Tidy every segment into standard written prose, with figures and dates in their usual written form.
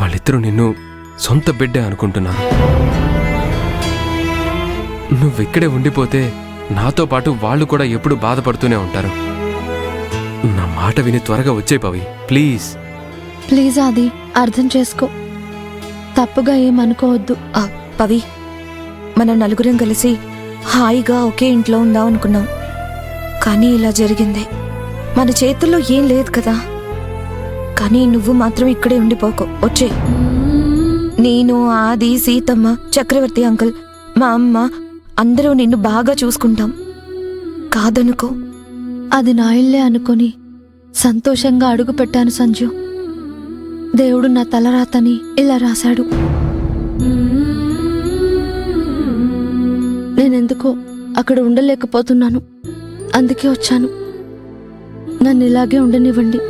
వాళ్ళిద్దరూ నిన్ను సొంత బిడ్డే అనుకుంటున్నారు. నువ్విక్కడే ఉండిపోతే నాతో పాటు వాళ్ళు కూడా ఎప్పుడు బాధపడుతూనే ఉంటారు. నా మాట విని త్వరగా వచ్చే పవి, ప్లీజ్. ప్లీజ్ ఆది, అర్థం చేసుకో. తప్పుగా ఏమనుకోవద్దు. పవి, మనం నలుగురం కలిసి హాయిగా ఒకే ఇంట్లో ఉందాం అనుకున్నాం. కానీ ఇలా జరిగింది. మన చేతుల్లో ఏం లేదు కదా. కానీ నువ్వు మాత్రం ఇక్కడే ఉండిపోకు, వచ్చే. నేను, ఆది, సీతమ్మ, చక్రవర్తి అంకుల్, మా అమ్మ అందరూ నిన్ను బాగా చూసుకుంటాం. కాదనుకో. అది నా ఇల్లే అనుకొని సంతోషంగా అడుగు పెట్టాను సంజు. దేవుడు నా తలరాతని ఇలా రాశాడు. నేనెందుకో అక్కడ ఉండలేకపోతున్నాను. అందుకే వచ్చాను. నన్ను ఇలాగే ఉండనివ్వండి.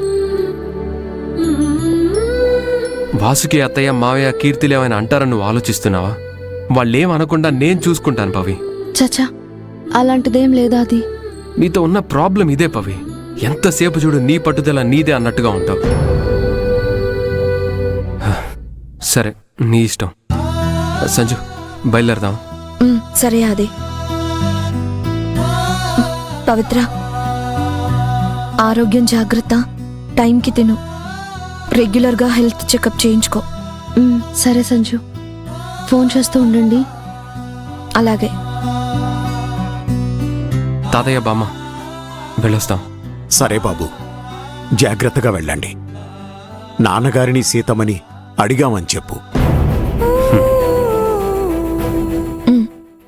వాసుకి అత్తయ్య, మావయ్య, కీర్తిలేమైనా అంటారని నువ్వు ఆలోచిస్తున్నావా? వాళ్ళేం అనకుండా నేను చూసుకుంటాను పవి. చచా, అలాంటిదేం లేదా అది. నీతో ఉన్న ప్రాబ్లం ఇదే పవి. ఎంతసేపు చూడు నీ పట్టుదల నీదే అన్నట్టుగా ఉంటావు. సరే, నీ ఇష్టం. సంజు, బయలుదేరదాం. సరే ఆది. పవిత్ర, ఆరోగ్యం జాగ్రత్త, టైంకి తిను, రెగ్యులర్గా హెల్త్ చెకప్ చేయించుకో. సరే సంజు, ఫోన్ చేస్తూ ఉండండి. అలాగే. తాతయ్య, బామ్మ, వెళ్ళొస్తాం. సరే బాబు, జాగ్రత్తగా వెళ్ళండి. నాన్నగారిని సీతమని అడిగామని చెప్పు.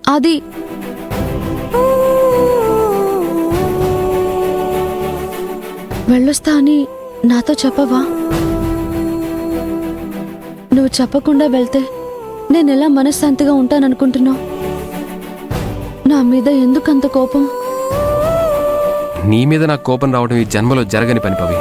అది వెళ్ళొస్తా అని నాతో చెప్పవా? నువ్వు చెప్పకుండా వెళ్తే నేనెలా మనశ్శాంతిగా ఉంటాననుకుంటున్నావు? నా మీద ఎందుకంత కోపం? నీ మీద నాకు కోపం రావడం ఈ జన్మలో జరగని పని పవి.